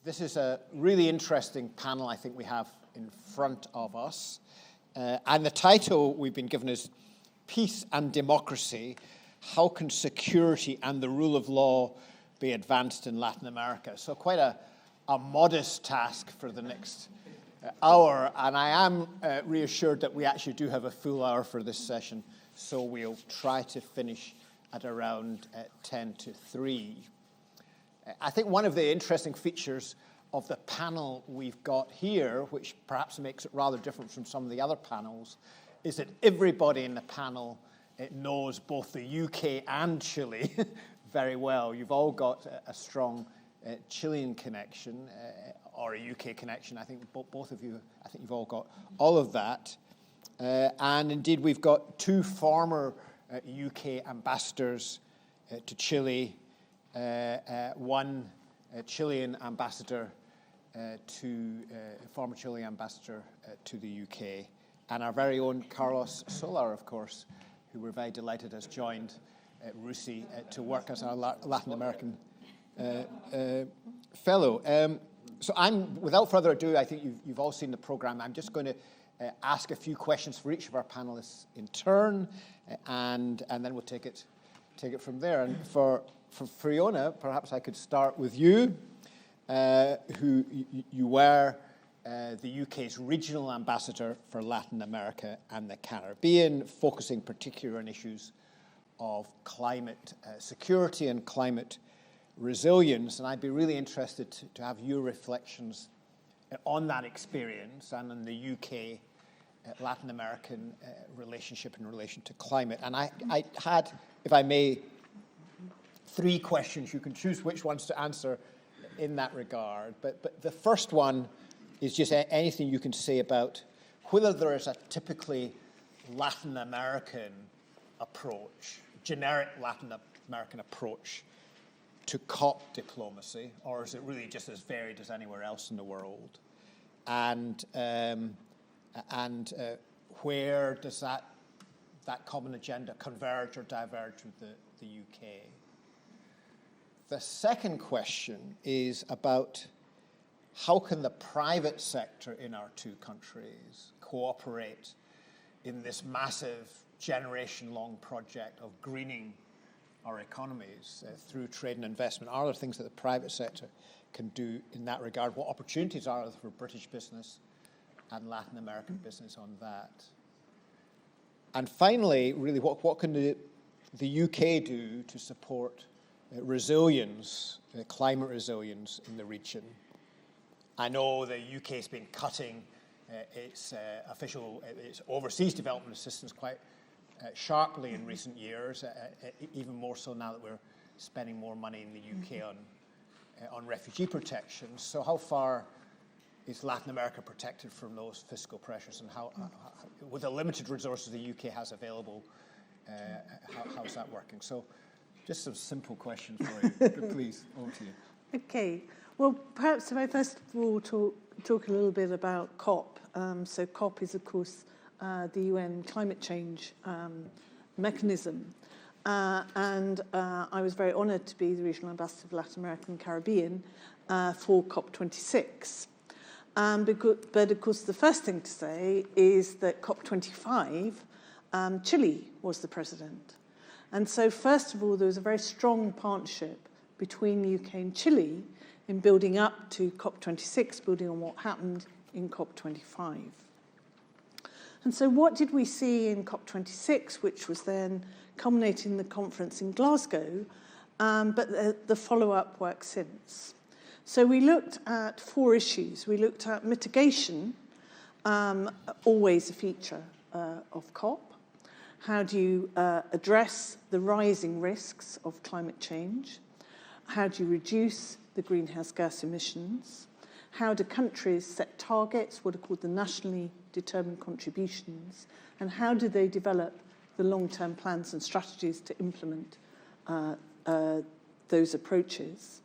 This is a really interesting panel I think we have in front of us. And the title we've been given is Peace and Democracy, How Can Security and the Rule of Law Be Advanced in Latin America? So quite a modest task for the next hour. And I am reassured that we actually do have a full hour for this session. So we'll try to finish at around 10 to 3. I think one of the interesting features of the panel we've got here, which perhaps makes it rather different from some of the other panels, is that everybody in the panel knows both the UK and Chile very well. You've all got a strong Chilean connection or a UK connection. I think both of you, I think you've all got all of that. And indeed, we've got two former UK ambassadors to Chile, one Chilean ambassador former Chilean ambassador to the UK, and our very own Carlos Solar, of course, who we're very delighted has joined RUSI to work as our Latin American fellow. So without further ado, I think you've all seen the program. I'm just going to ask a few questions for each of our panelists in turn, and then we'll take it from there. And for Fiona, perhaps I could start with you, who you were the UK's regional ambassador for Latin America and the Caribbean, focusing particularly on issues of climate security and climate resilience. And I'd be really interested to have your reflections on that experience and on the UK Latin American relationship in relation to climate. And I had, if I may, 3 questions. You can choose which ones to answer in that regard. But the first one is just anything you can say about whether there is a typically Latin American approach, generic Latin American approach to COP diplomacy, or is it really just as varied as anywhere else in the world? And where does that common agenda converge or diverge with the UK? The second question is about how can the private sector in our two countries cooperate in this massive generation-long project of greening our economies through trade and investment? Are there things that the private sector can do in that regard? What opportunities are there for British business and Latin American business on that? And finally, really, what can the UK do to support resilience, climate resilience in the region? I know the UK has been cutting its overseas development assistance quite sharply in recent years, even more so now that we're spending more money in the UK on refugee protection. So how far is Latin America protected from those fiscal pressures, and how with the limited resources the UK has available, how's that working? So just some simple questions for you. Please, over to you. Okay. Well, perhaps if I first of all talk a little bit about COP. So COP is, of course, the UN climate change mechanism. And I was very honoured to be the regional ambassador for Latin America and Caribbean for COP26. But of course, the first thing to say is that COP25, Chile was the president. And so, first of all, there was a very strong partnership between the UK and Chile in building up to COP26, building on what happened in COP25. And so what did we see in COP26, which was then culminating the conference in Glasgow, but the follow-up work since? So we looked at 4 issues. We looked at mitigation, always a feature of COP. How do you address the rising risks of climate change? How do you reduce the greenhouse gas emissions? How do countries set targets, what are called the nationally determined contributions? And how do they develop the long-term plans and strategies to implement those approaches?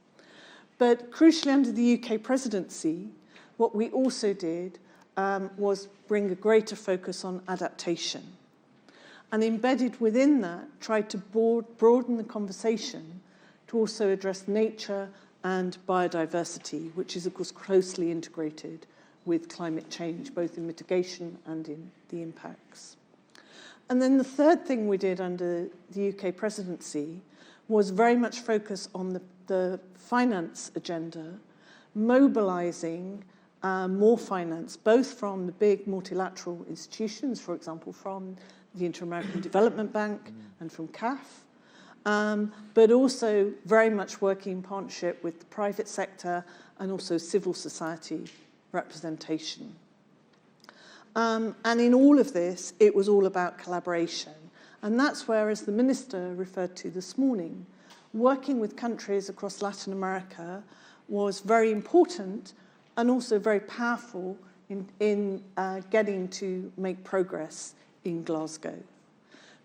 But crucially, under the UK presidency, what we also did was bring a greater focus on adaptation. And embedded within that, tried to broaden the conversation to also address nature and biodiversity, which is, of course, closely integrated with climate change, both in mitigation and in the impacts. And then the third thing we did under the UK presidency was very much focus on the finance agenda, mobilizing more finance, both from the big multilateral institutions, for example, from the Inter-American Development Bank and from CAF, but also very much working in partnership with the private sector and also civil society representation. And in all of this, it was all about collaboration. And that's where, as the Minister referred to this morning, working with countries across Latin America was very important and also very powerful in getting to make progress in Glasgow.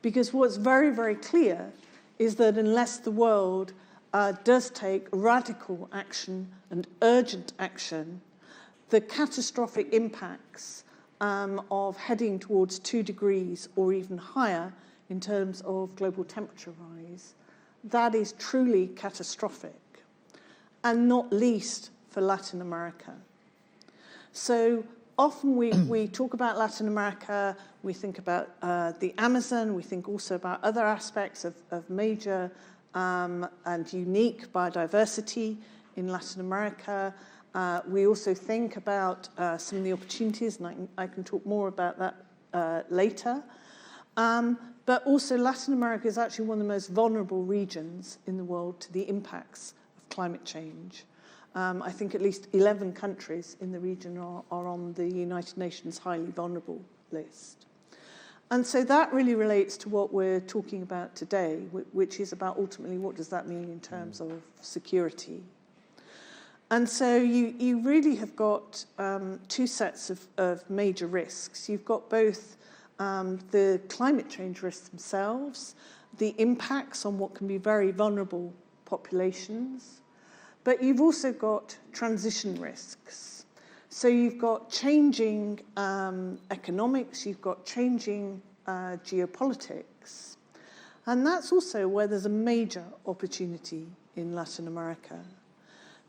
Because what's very, very clear is that unless the world does take radical action and urgent action, the catastrophic impacts of heading towards 2 degrees or even higher in terms of global temperature rise, that is truly catastrophic, and not least for Latin America. So often we talk about Latin America, we think about the Amazon, we think also about other aspects of major and unique biodiversity in Latin America. We also think about some of the opportunities, and I can talk more about that later. But also Latin America is actually one of the most vulnerable regions in the world to the impacts of climate change. I think at least 11 countries in the region are on the United Nations highly vulnerable list. And so that really relates to what we're talking about today, which is about ultimately what does that mean in terms of security. And so you really have got two sets of major risks. You've got both the climate change risks themselves, the impacts on what can be very vulnerable populations, but you've also got transition risks. So you've got changing economics, you've got changing geopolitics, and that's also where there's a major opportunity in Latin America,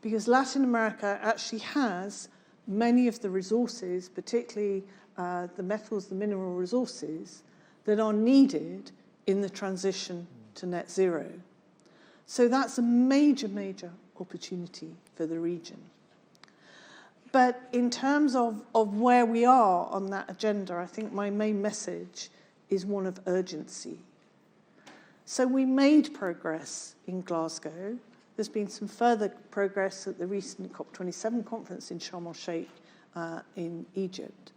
because Latin America actually has many of the resources, particularly the metals, the mineral resources, that are needed in the transition to net zero. So that's a major, major opportunity for the region. But in terms of where we are on that agenda, I think my main message is one of urgency. So we made progress in Glasgow. There's been some further progress at the recent COP27 conference in Sharm el-Sheikh in Egypt.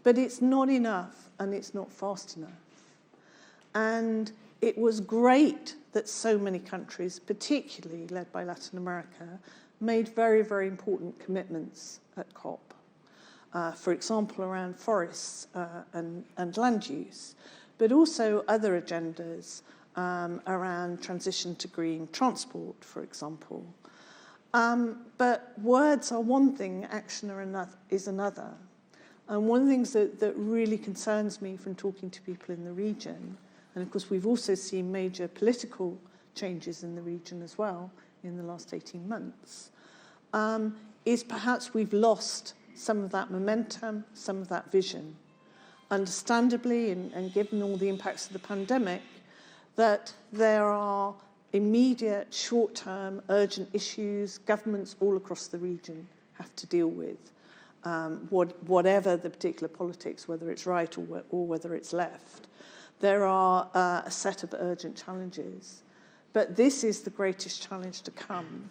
But it's not enough, and it's not fast enough. And it was great that so many countries, particularly led by Latin America, made very, very important commitments at COP. For example, around forests and land use, but also other agendas around transition to green transport, for example. But words are one thing, action is another. And one of the things that really concerns me from talking to people in the region, and of course we've also seen major political changes in the region as well in the last 18 months, is perhaps we've lost some of that momentum, some of that vision. Understandably, and given all the impacts of the pandemic, that there are immediate, short-term, urgent issues governments all across the region have to deal with. Whatever the particular politics, whether it's right or whether it's left. There are a set of urgent challenges. But this is the greatest challenge to come.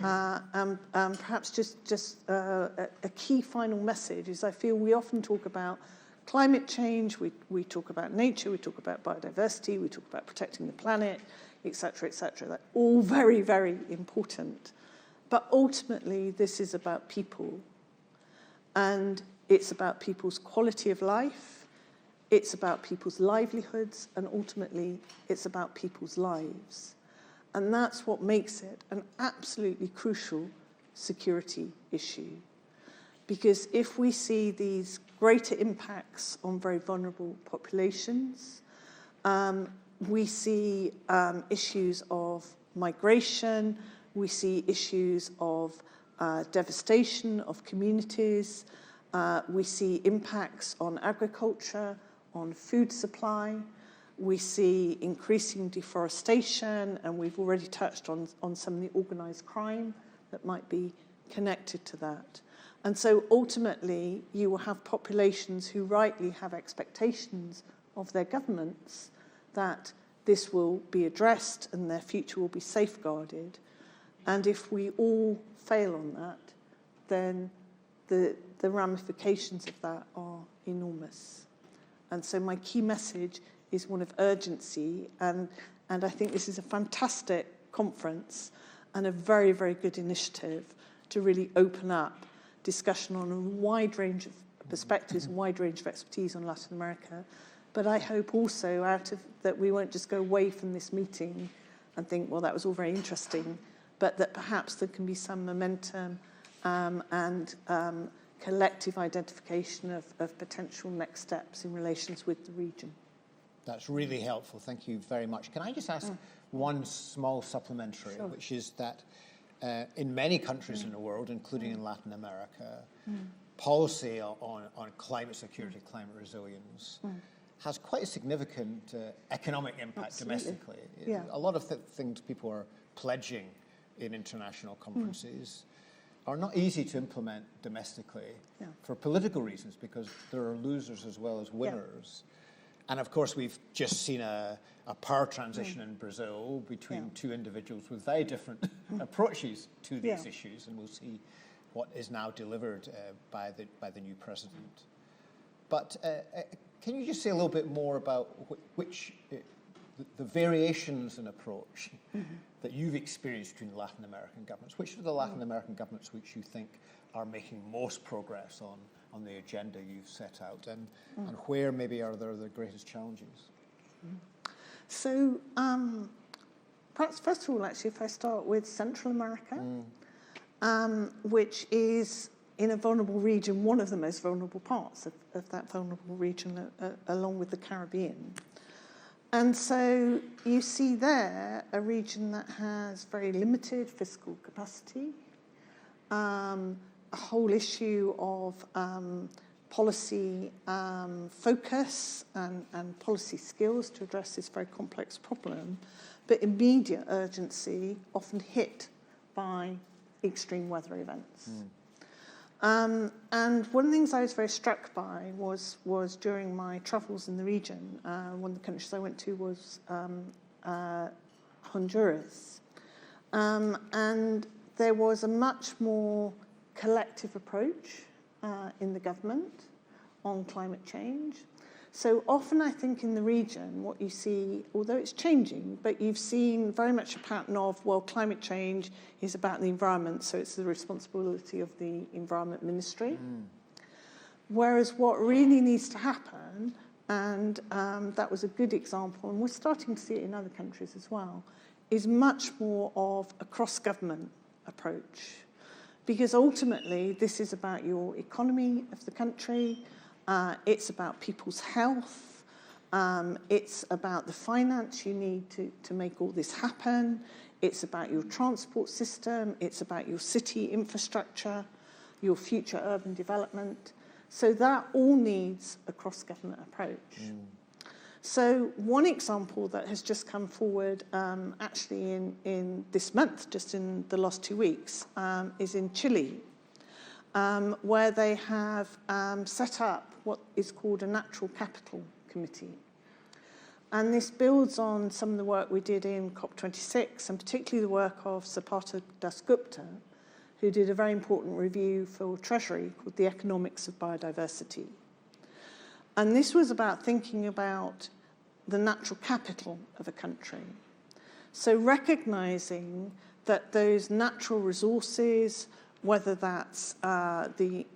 And perhaps just a key final message is I feel we often talk about climate change, we talk about nature, we talk about biodiversity, we talk about protecting the planet, et cetera, et cetera. They're all very, very important. But ultimately, this is about people. And it's about people's quality of life, it's about people's livelihoods, and ultimately, it's about people's lives. And that's what makes it an absolutely crucial security issue. Because if we see these greater impacts on very vulnerable populations, we see issues of migration, We see issues of devastation of communities. We see impacts on agriculture, on food supply. We see increasing deforestation, and we've already touched on some of the organised crime that might be connected to that. And so ultimately, you will have populations who rightly have expectations of their governments that this will be addressed and their future will be safeguarded. And if we all fail on that, then the ramifications of that are enormous. And so my key message is one of urgency, and I think this is a fantastic conference and a very, very good initiative to really open up discussion on a wide range of perspectives, a wide range of expertise on Latin America. But I hope also that we won't just go away from this meeting and think, well, that was all very interesting, but that perhaps there can be some momentum and collective identification of potential next steps in relations with the region. That's really helpful. Thank you very much. Can I just ask one small supplementary, sure, which is that in many countries in the world, including in Latin America, policy on climate security, climate resilience, has quite a significant economic impact. Absolutely. Domestically. Yeah. A lot of things people are pledging in international conferences are not easy to implement domestically for political reasons, because there are losers as well as winners. Yeah. And of course, we've just seen a power transition in Brazil between two individuals with very different approaches to these issues, and we'll see what is now delivered by the new president. But can you just say a little bit more about which the variations in approach that you've experienced between Latin American governments? Which are the Latin American governments which you think are making most progress on the agenda you've set out, and where maybe are there the greatest challenges? So perhaps first of all, actually, if I start with Central America, which is in a vulnerable region, one of the most vulnerable parts of that vulnerable region, along with the Caribbean. And so you see there a region that has very limited fiscal capacity, a whole issue of policy focus and policy skills to address this very complex problem, but immediate urgency, often hit by extreme weather events. And one of the things I was very struck by was during my travels in the region, one of the countries I went to was Honduras. And there was a much more collective approach in the government on climate change. So often I think in the region what you see, although it's changing, but you've seen very much a pattern of, well, climate change is about the environment, so it's the responsibility of the Environment Ministry. Whereas what really needs to happen, and that was a good example, and we're starting to see it in other countries as well, is much more of a cross-government approach. Because ultimately, this is about your economy of the country, it's about people's health, it's about the finance you need to make all this happen, it's about your transport system, it's about your city infrastructure, your future urban development. So that all needs a cross-government approach. So one example that has just come forward actually in this month, just in the last 2 weeks, is in Chile, where they have set up what is called a Natural Capital Committee. And this builds on some of the work we did in COP26, and particularly the work of Zapata Dasgupta, who did a very important review for Treasury called The Economics of Biodiversity. And this was about thinking about the natural capital of a country. So recognizing that those natural resources, whether that's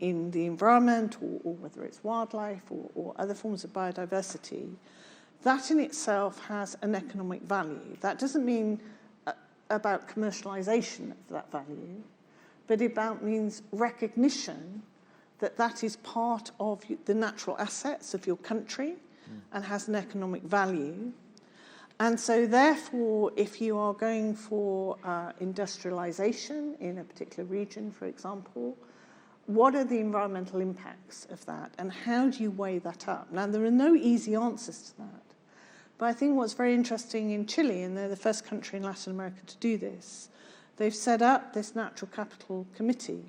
in the environment or whether it's wildlife or other forms of biodiversity, that in itself has an economic value. That doesn't mean about commercialization of that value, but about means recognition that that is part of the natural assets of your country and has an economic value. And so therefore, if you are going for industrialization in a particular region, for example, what are the environmental impacts of that, and how do you weigh that up? Now, there are no easy answers to that. But I think what's very interesting in Chile, and they're the first country in Latin America to do this, they've set up this natural capital committee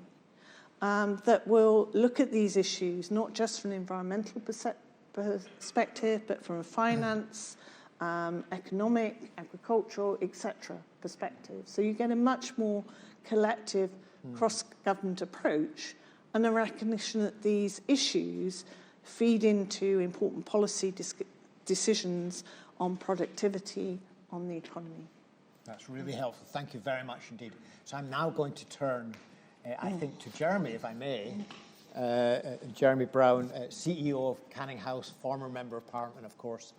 that will look at these issues, not just from an environmental perspective, but from a finance, economic, agricultural, etc. perspective. So you get a much more collective cross-government approach and a recognition that these issues feed into important policy decisions on productivity, on the economy. That's really helpful. Thank you very much indeed. So I'm now going to turn, I think, to Jeremy, if I may. Jeremy Brown, CEO of Canning House, former Member of Parliament, of course,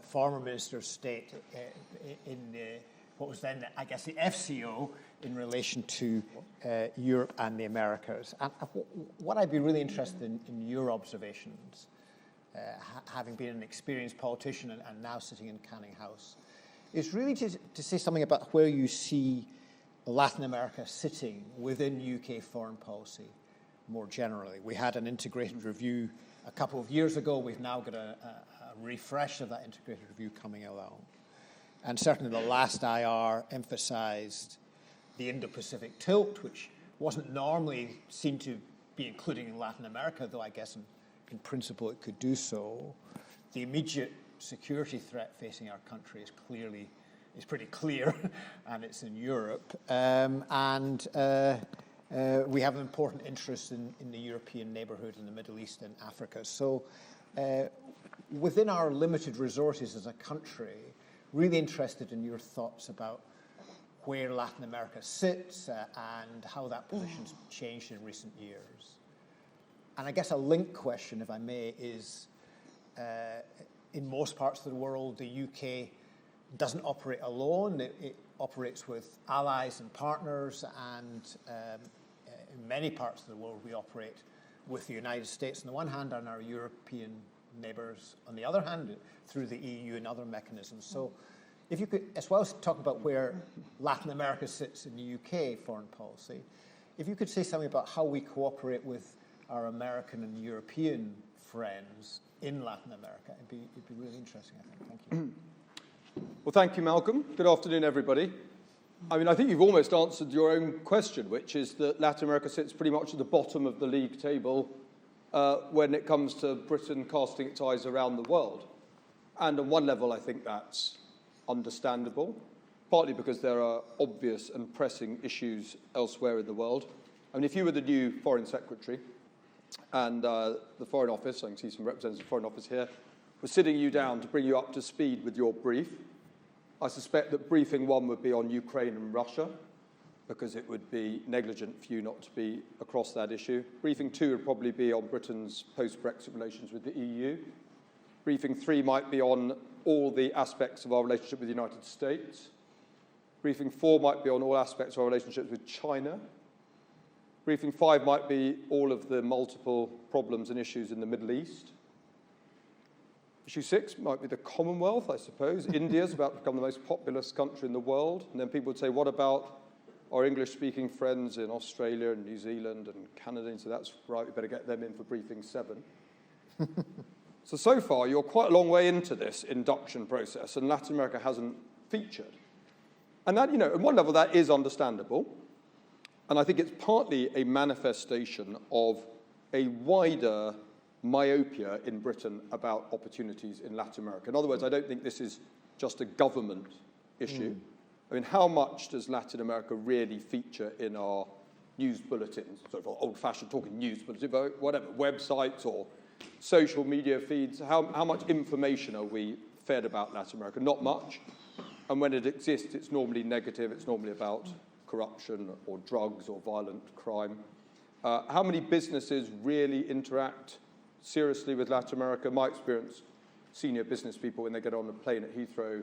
former Minister of State in what was then, I guess, the FCO in relation to Europe and the Americas. And what I'd be really interested in your observations, having been an experienced politician and now sitting in Canning House, is really to say something about where you see Latin America sitting within UK foreign policy more generally. We had an integrated review a couple of years ago. We've now got a refresh of that integrated review coming along. And certainly the last IR emphasised the Indo-Pacific tilt, which wasn't normally seen to be including in Latin America, though I guess in principle it could do so. The immediate security threat facing our country is pretty clear, and it's in Europe. We have an important interest in the European neighbourhood, in the Middle East and Africa. So within our limited resources as a country, really interested in your thoughts about where Latin America sits and how that position's changed in recent years. And I guess a link question, if I may, is in most parts of the world, the UK doesn't operate alone. It operates with allies and partners, and in many parts of the world, we operate with the United States on the one hand and our European neighbours on the other hand, through the EU and other mechanisms. So if you could, as well as talk about where Latin America sits in the UK foreign policy, if you could say something about how we cooperate with our American and European friends in Latin America, it'd be really interesting, I think. Thank you. Well, thank you, Malcolm. Good afternoon, everybody. I mean, I think you've almost answered your own question, which is that Latin America sits pretty much at the bottom of the league table when it comes to Britain casting its eyes around the world. And on one level, I think that's understandable, partly because there are obvious and pressing issues elsewhere in the world. I mean, if you were the new Foreign Secretary and the Foreign Office, I can see some representatives of the Foreign Office here, were sitting you down to bring you up to speed with your brief, I suspect that briefing one would be on Ukraine and Russia, because it would be negligent for you not to be across that issue. Briefing two would probably be on Britain's post-Brexit relations with the EU. Briefing three might be on all the aspects of our relationship with the United States. Briefing four might be on all aspects of our relationships with China. Briefing five might be all of the multiple problems and issues in the Middle East. Issue six might be the Commonwealth, I suppose. India's about to become the most populous country in the world. And then people would say, what about our English-speaking friends in Australia and New Zealand and Canada? And so that's right, we better get them in for briefing seven. So far, you're quite a long way into this induction process, and Latin America hasn't featured. And that, on one level, that is understandable. And I think it's partly a manifestation of a wider myopia in Britain about opportunities in Latin America. In other words, I don't think this is just a government issue. I mean, how much does Latin America really feature in our news bulletins, sort of old-fashioned talking news bulletins, but whatever, websites or social media feeds? How much information are we fed about Latin America? Not much. And when it exists, it's normally negative. It's normally about corruption or drugs or violent crime. How many businesses really interact seriously with Latin America? My experience, senior business people, when they get on a plane at Heathrow,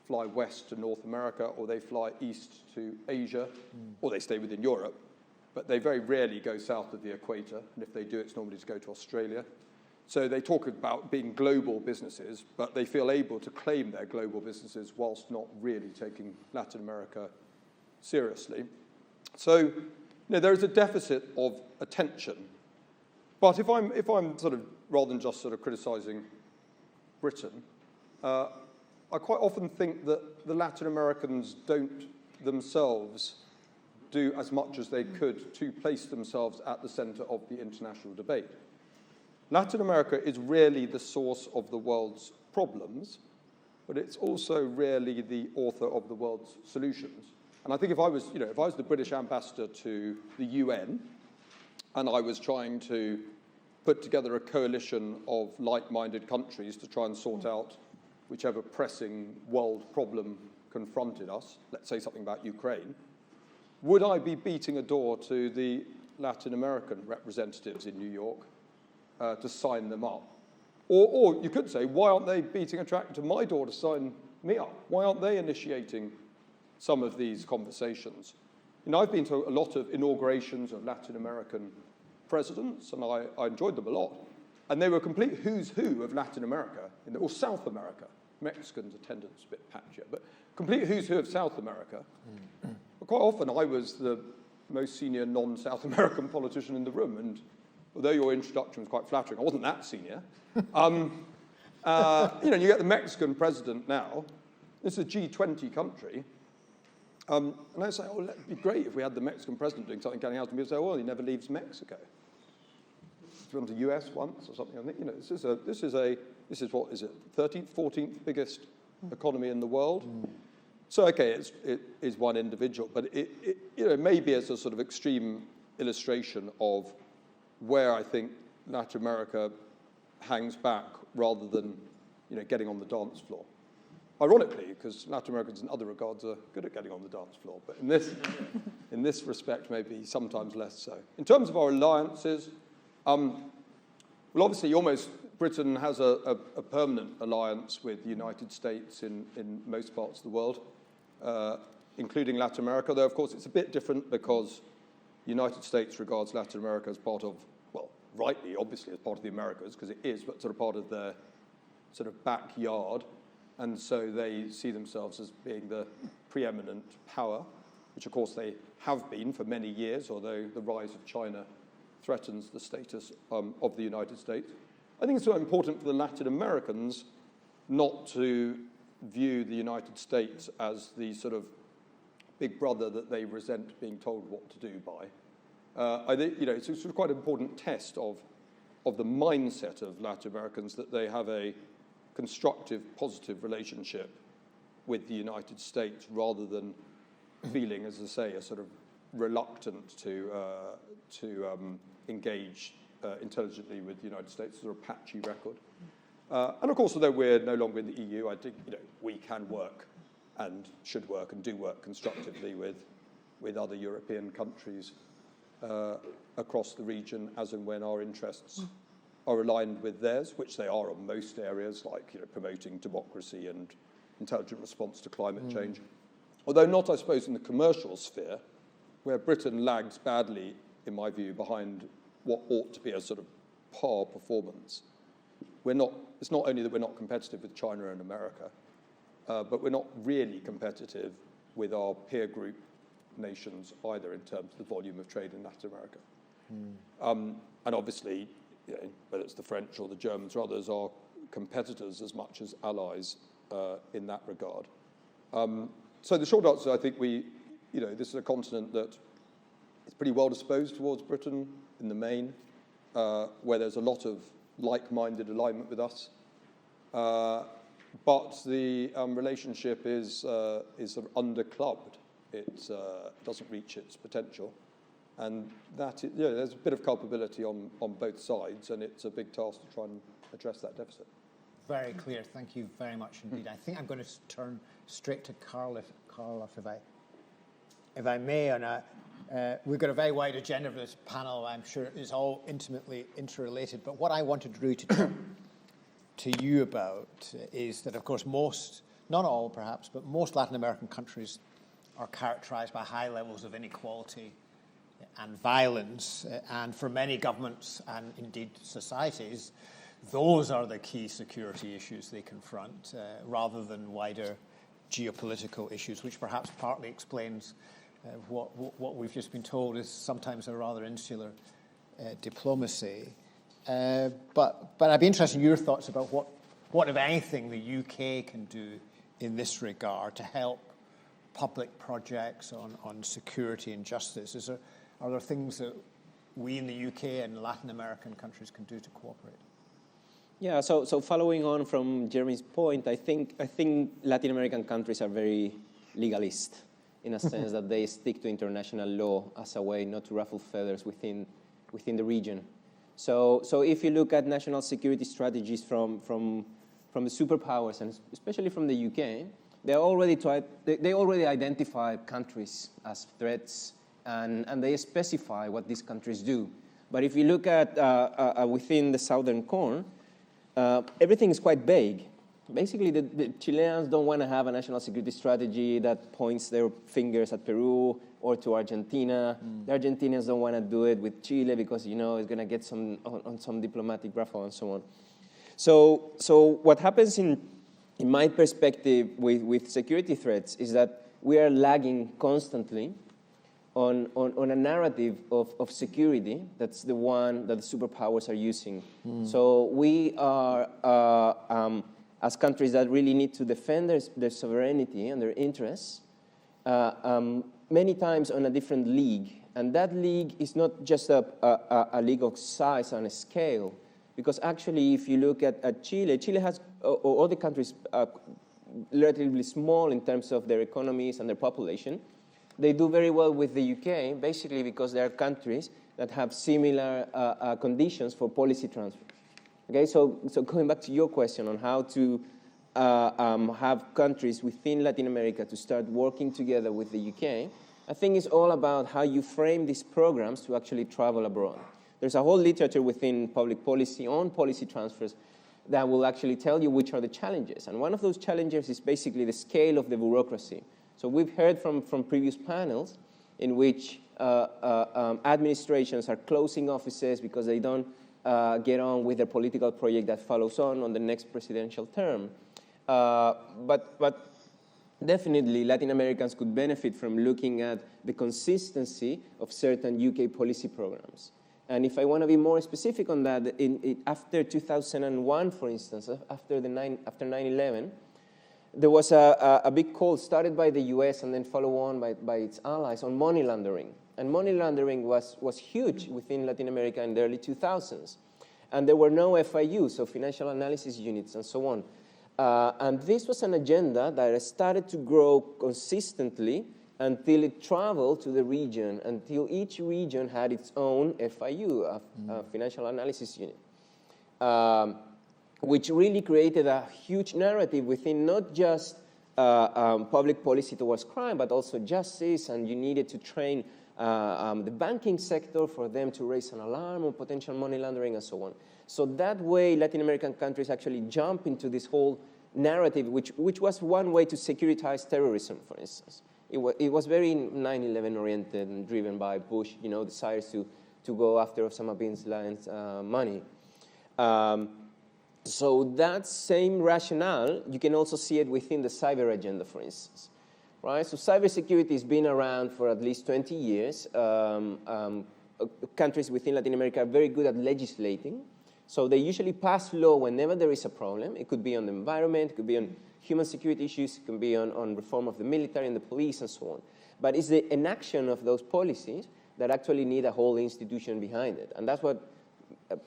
fly west to North America, or they fly east to Asia, or they stay within Europe, but they very rarely go south of the equator, and if they do, it's normally to go to Australia. So they talk about being global businesses, but they feel able to claim they're global businesses whilst not really taking Latin America seriously. So there is a deficit of attention. But if I'm sort of, rather than just sort of criticising Britain, I quite often think that the Latin Americans don't themselves do as much as they could to place themselves at the centre of the international debate. Latin America is rarely the source of the world's problems, but it's also rarely the author of the world's solutions. And I think if I was the British ambassador to the UN, and I was trying to put together a coalition of like-minded countries to try and sort out whichever pressing world problem confronted us, let's say something about Ukraine, would I be beating a door to the Latin American representatives in New York to sign them up? Or you could say, why aren't they beating a track to my door to sign me up? Why aren't they initiating some of these conversations? I've been to a lot of inaugurations of Latin American presidents, and I enjoyed them a lot. And they were a complete who's who of Latin America, or South America. Mexicans' attendance a bit patchier, but complete who's who of South America. But quite often I was the most senior non-South American politician in the room, and although your introduction was quite flattering, I wasn't that senior. You get the Mexican president now. This is a G20 country. And I say, oh, it'd be great if we had the Mexican president doing something getting out, and people say, well, he never leaves Mexico. He's gone to the US once or something. I think, this is what is it, 13th, 14th biggest economy in the world. So, okay, it is one individual, but it may be as a sort of extreme illustration of where I think Latin America hangs back rather than, getting on the dance floor. Ironically, because Latin Americans in other regards are good at getting on the dance floor, but in this respect, maybe sometimes less so. In terms of our alliances, well, obviously, Britain has a permanent alliance with the United States in most parts of the world, including Latin America, though, of course, it's a bit different because the United States regards Latin America as part of, well, rightly, obviously, as part of the Americas, because it is, but sort of part of their sort of backyard. And so they see themselves as being the preeminent power, which, of course, they have been for many years, although the rise of China threatens the status of the United States. I think it's so important for the Latin Americans not to view the United States as the sort of big brother that they resent being told what to do by. I think, it's a sort of quite important test of the mindset of Latin Americans that they have a constructive, positive relationship with the United States rather than feeling, as I say, a sort of reluctant to engage intelligently with the United States. It's a patchy record. And of course, although we're no longer in the EU, I think we can work and should work and do work constructively with other European countries across the region as and when our interests are aligned with theirs, which they are on most areas, like promoting democracy and intelligent response to climate change. Although not, I suppose, in the commercial sphere, where Britain lags badly, in my view, behind what ought to be a sort of par performance. It's not only that we're not competitive with China and America, but we're not really competitive with our peer group nations either in terms of the volume of trade in Latin America. And obviously, whether it's the French or the Germans or others, are competitors as much as allies in that regard. So the short answer, I think this is a continent that is pretty well disposed towards Britain in the main, where there's a lot of like-minded alignment with us. But the relationship is sort of underclubbed. It doesn't reach its potential. And that there's a bit of culpability on both sides, and it's a big task to try and address that deficit. Very clear. Thank you very much indeed. I think I'm going to turn straight to Carl, if I may. And we've got a very wide agenda for this panel. I'm sure it's all intimately interrelated. But what I wanted really to talk to you about is that, of course, most, not all perhaps, but most Latin American countries are characterized by high levels of inequality and violence, and for many governments and indeed societies, those are the key security issues they confront, rather than wider geopolitical issues, which perhaps partly explains what we've just been told is sometimes a rather insular diplomacy. But I'd be interested in your thoughts about what, if anything, the UK can do in this regard to help public projects on security and justice. Are there things that we in the UK and Latin American countries can do to cooperate? Yeah, so following on from Jeremy's point, I think Latin American countries are very legalist in a sense that they stick to international law as a way not to ruffle feathers within the region. So if you look at national security strategies from the superpowers, and especially from the UK, they already identify countries as threats, and they specify what these countries do. But if you look at within the Southern Cone, everything is quite vague. Basically, the Chileans don't want to have a national security strategy that points their fingers at Peru or to Argentina. The Argentinians don't want to do it with Chile because, it's going to get some diplomatic ruffle and so on. So what happens in my perspective with security threats is that we are lagging constantly on a narrative of security. That's the one that the superpowers are using. So we are, as countries that really need to defend their sovereignty and their interests, many times on a different league. And that league is not just a league of size and scale, because actually if you look at Chile, Chile has, all the countries relatively small in terms of their economies and their population. They do very well with the UK, basically because they are countries that have similar conditions for policy transfer. Okay, so going back to your question on how to have countries within Latin America to start working together with the UK, I think it's all about how you frame these programs to actually travel abroad. There's a whole literature within public policy on policy transfers that will actually tell you which are the challenges. And one of those challenges is basically the scale of the bureaucracy. So we've heard from previous panels in which administrations are closing offices because they don't get on with their political project that follows on the next presidential term. But definitely Latin Americans could benefit from looking at the consistency of certain UK policy programs. And if I want to be more specific on that, after 2001, for instance, after 9/11, there was a big call started by the US and then followed on by its allies on money laundering. And money laundering was huge within Latin America in the early 2000s. And there were no FIUs, so financial analysis units and so on. And this was an agenda that started to grow consistently until it traveled to the region, until each region had its own FIU, a financial analysis unit, which really created a huge narrative within not just public policy towards crime, but also justice, and you needed to train the banking sector for them to raise an alarm on potential money laundering and so on. So that way, Latin American countries actually jump into this whole narrative, which was one way to securitize terrorism, for instance. It was very 9/11 oriented and driven by Bush, desires to go after Osama bin Laden's money. So that same rationale, you can also see it within the cyber agenda, for instance. Right? So cybersecurity has been around for at least 20 years. Countries within Latin America are very good at legislating. So they usually pass law whenever there is a problem. It could be on the environment, it could be on human security issues, it could be on reform of the military and the police and so on. But it's the enaction of those policies that actually need a whole institution behind it. And that's what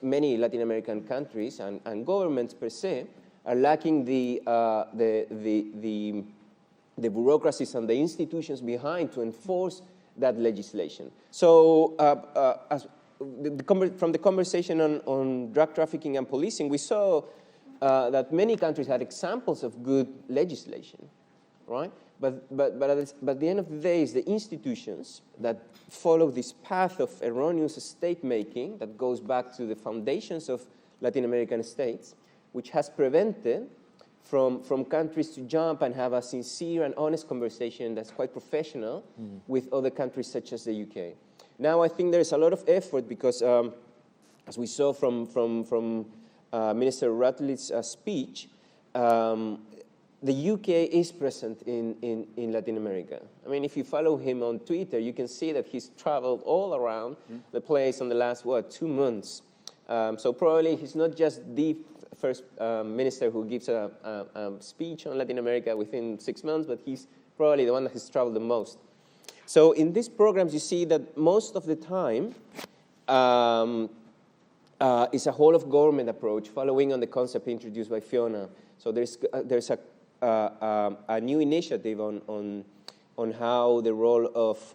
many Latin American countries and governments per se are lacking the bureaucracies and the institutions behind to enforce that legislation. So from the conversation on drug trafficking and policing, we saw that many countries had examples of good legislation, right? But at the end of the day, it's the institutions that follow this path of erroneous state-making that goes back to the foundations of Latin American states, which has prevented from countries to jump and have a sincere and honest conversation that's quite professional with other countries such as the UK. Now, I think there's a lot of effort because, as we saw from Minister Rutledge's speech, the UK is present in Latin America. I mean, if you follow him on Twitter, you can see that he's traveled all around the place in the last, 2 months. So probably he's not just the first minister who gives a speech on Latin America within 6 months, but he's probably the one that has traveled the most. So in these programs, you see that most of the time is a whole of government approach following on the concept introduced by Fiona. So there's a new initiative on how the role of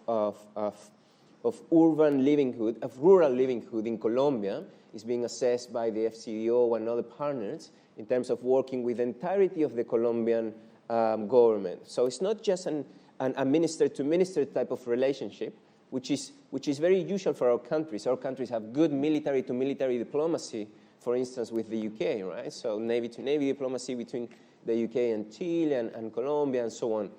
urban livelihood, of rural livelihood in Colombia is being assessed by the FCDO and other partners in terms of working with the entirety of the Colombian government. So it's not just a minister-to-minister type of relationship, which is very usual for our countries. Our countries have good military-to-military diplomacy, for instance, with the UK, right? So navy-to-navy diplomacy between the UK and Chile and Colombia and so on.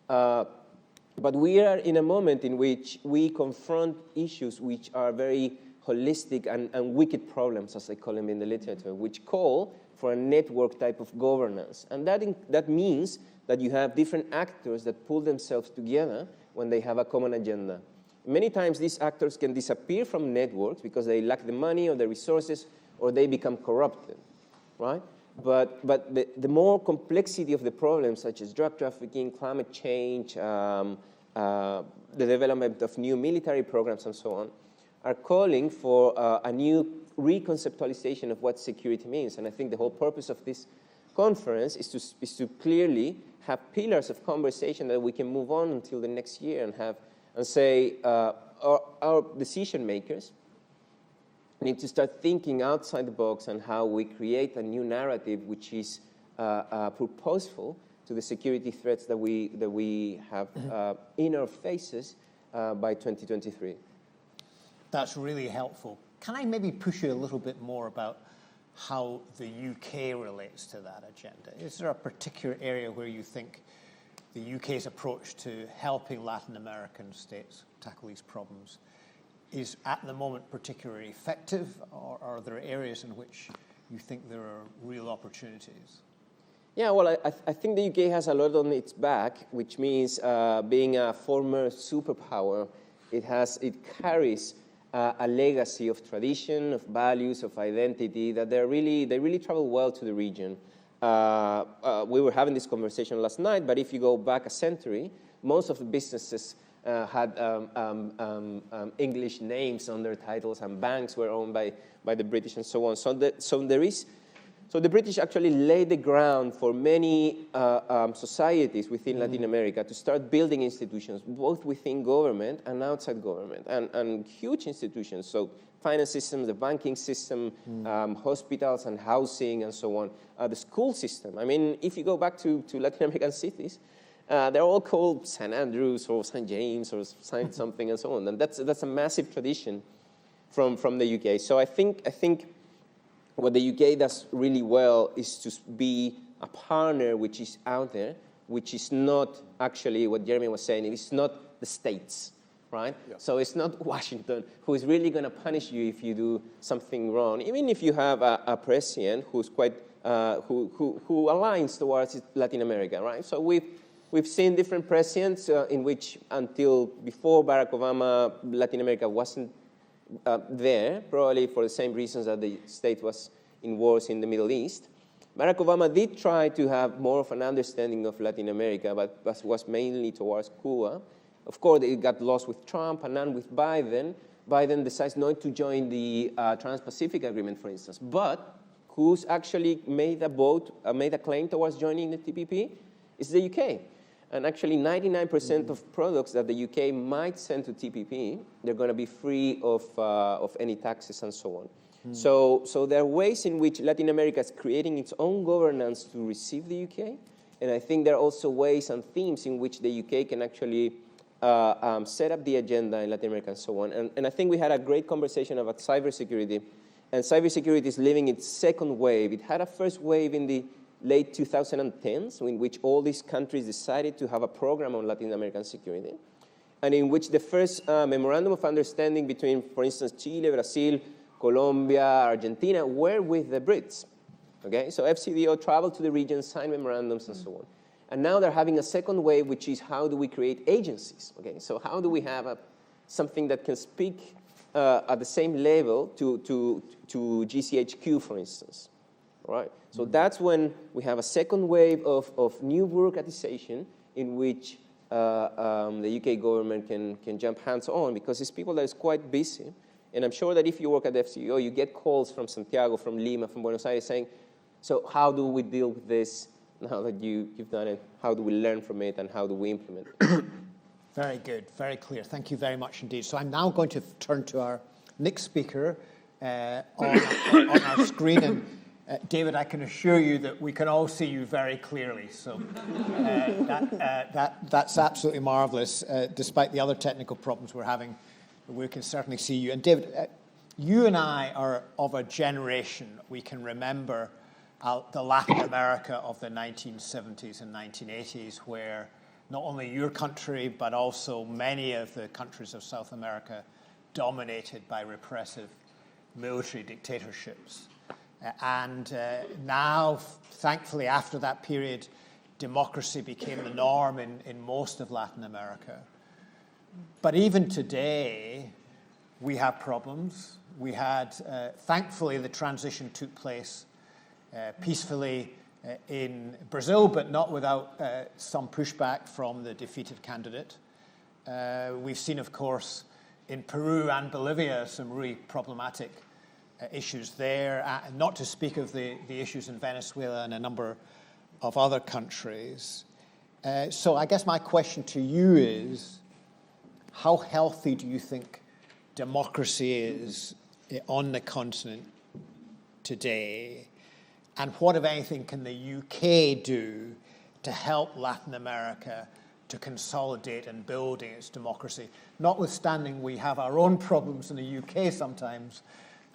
But we are in a moment in which we confront issues which are very holistic and wicked problems, as they call them in the literature, which call for a network type of governance. And that means that you have different actors that pull themselves together when they have a common agenda. Many times these actors can disappear from networks because they lack the money or the resources or they become corrupted, right? But the more complexity of the problems, such as drug trafficking, climate change, the development of new military programs and so on, are calling for a new reconceptualization of what security means. And I think the whole purpose of this conference is to clearly have pillars of conversation that we can move on until the next year and say our decision makers need to start thinking outside the box on how we create a new narrative which is purposeful to the security threats that we have in our faces by 2023. That's really helpful. Can I maybe push you a little bit more about how the UK relates to that agenda? Is there a particular area where you think the UK's approach to helping Latin American states tackle these problems is at the moment particularly effective, or are there areas in which you think there are real opportunities? Yeah, well, I think the UK has a lot on its back, which means being a former superpower, it carries a legacy of tradition, of values, of identity that they really travel well to the region. We were having this conversation last night, but if you go back a century, most of the businesses had English names on their titles, and banks were owned by the British and so on. So the British actually laid the ground for many societies within Latin America to start building institutions, both within government and outside government, and huge institutions. So finance systems, the banking system, hospitals and housing and so on. The school system. I mean, if you go back to Latin American cities, they're all called St. Andrews or St. James or St. something and so on. And that's a massive tradition from the UK. So I think what the UK does really well is to be a partner which is out there, which is not actually what Jeremy was saying. It's not the states, right? Yeah. So it's not Washington who is really going to punish you if you do something wrong. Even if you have a president who's quite who aligns towards Latin America, right? So we've seen different presidents in which until before Barack Obama, Latin America wasn't there, probably for the same reasons that the state was in wars in the Middle East. Barack Obama did try to have more of an understanding of Latin America, but was mainly towards Cuba. Of course, it got lost with Trump, and then with Biden. Biden decides not to join the Trans-Pacific Agreement, for instance. But who's actually made a claim towards joining the TPP? It's the UK. And actually, 99% of products that the UK might send to TPP, they're going to be free of any taxes and so on. So there are ways in which Latin America is creating its own governance to receive the UK. And I think there are also ways and themes in which the UK can actually set up the agenda in Latin America and so on. And I think we had a great conversation about cybersecurity. And cybersecurity is living its second wave. It had a first wave in the late 2010s, in which all these countries decided to have a program on Latin American security, and in which the first memorandum of understanding between, for instance, Chile, Brazil, Colombia, Argentina, were with the Brits. Okay, so FCDO traveled to the region, signed memorandums, and so on. And now they're having a second wave, which is how do we create agencies? Okay, so how do we have something that can speak at the same level to GCHQ, for instance? All right, so that's when we have a second wave of new bureaucratization in which the UK government can jump hands on, because it's people that is quite busy. And I'm sure that if you work at the FCDO, you get calls from Santiago, from Lima, from Buenos Aires saying, so how do we deal with this now that you've done it? How do we learn from it, and how do we implement it? Very good, very clear. Thank you very much indeed. So I'm now going to turn to our next speaker on our screen. And David, I can assure you that we can all see you very clearly. So that's absolutely marvelous. Despite the other technical problems we're having, we can certainly see you. And David, you and I are of a generation, we can remember the Latin America of the 1970s and 1980s, where not only your country, but also many of the countries of South America dominated by repressive military dictatorships. And now, thankfully, after that period, democracy became the norm in most of Latin America. But even today, we have problems. We had, thankfully, the transition took place peacefully in Brazil, but not without some pushback from the defeated candidate. We've seen, of course, in Peru and Bolivia, some really problematic issues there, not to speak of the issues in Venezuela and a number of other countries. So I guess my question to you is, how healthy do you think democracy is on the continent today? And what, if anything, can the UK do to help Latin America to consolidate and building its democracy? Notwithstanding, we have our own problems in the UK sometimes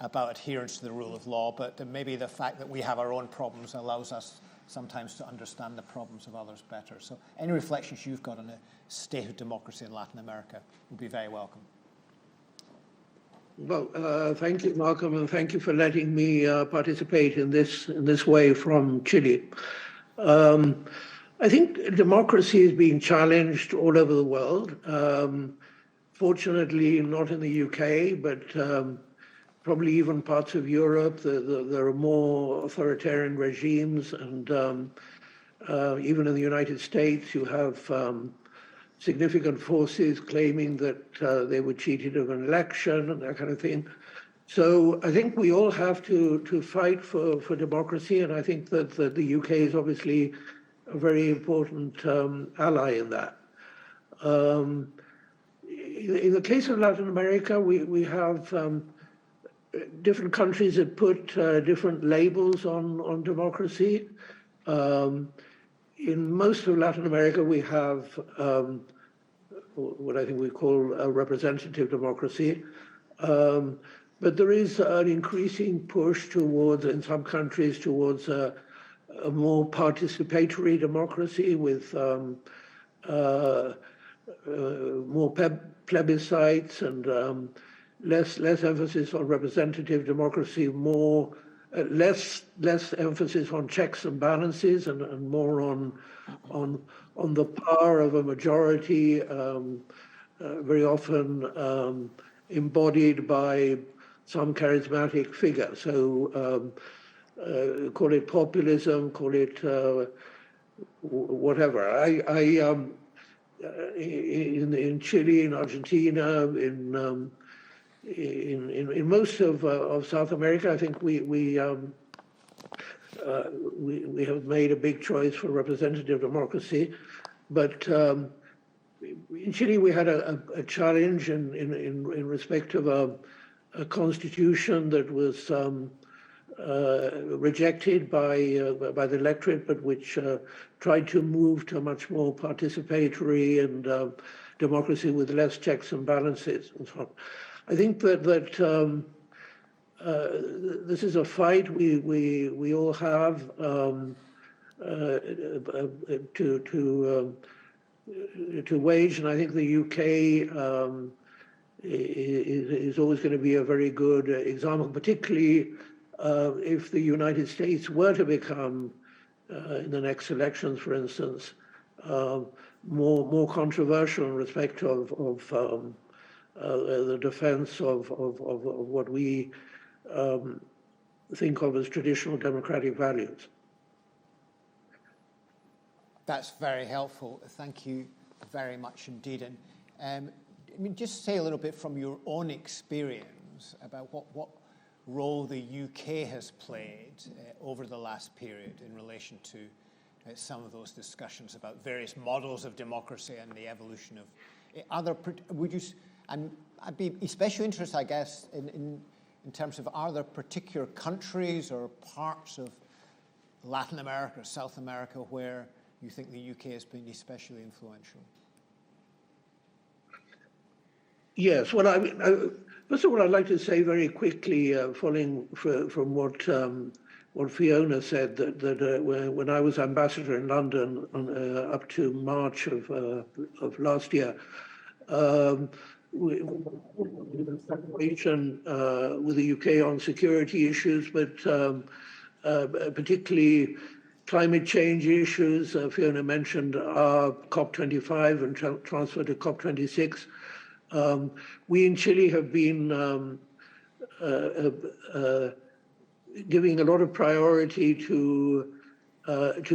about adherence to the rule of law, but maybe the fact that we have our own problems allows us sometimes to understand the problems of others better. So any reflections you've got on the state of democracy in Latin America would be very welcome. Well, thank you, Malcolm, and thank you for letting me participate in this way from Chile. I think democracy is being challenged all over the world. Fortunately, not in the UK, but probably even parts of Europe. There are more authoritarian regimes, and even in the United States, you have significant forces claiming that they were cheated of an election and that kind of thing. So I think we all have to fight for democracy, and I think that the UK is obviously a very important ally in that. In the case of Latin America, we have different countries that put different labels on democracy. In most of Latin America, we have what I think we call a representative democracy. But there is an increasing push towards, in some countries, towards a more participatory democracy with more plebiscites and less emphasis on representative democracy, less emphasis on checks and balances, and more on the power of a majority, very often embodied by some charismatic figure. So call it populism, call it whatever. In Chile, in Argentina, in most of South America, I think we have made a big choice for representative democracy, but in Chile we had a challenge in respect of a constitution that was rejected by the electorate, but which tried to move to a much more participatory and democracy with less checks and balances and so on. I think that this is a fight we all have to wage, and I think the UK is always going to be a very good example, particularly if the United States were to become, in the next elections, for instance, more controversial in respect of the defense of what we think of as traditional democratic values. That's very helpful. Thank you very much indeed. And I mean, just say a little bit from your own experience about what role the UK has played over the last period in relation to some of those discussions about various models of democracy and the evolution of other. And I'd be especially interested, I guess, in terms of, are there particular countries or parts of Latin America or South America where you think the UK has been especially influential? Yes, well, first of all, I'd like to say very quickly, following from what Fiona said, that when I was ambassador in London up to March of last year, we collaboration with the UK on security issues, but particularly climate change issues. Fiona mentioned our COP25 and transfer to COP26. We in Chile have been giving a lot of priority to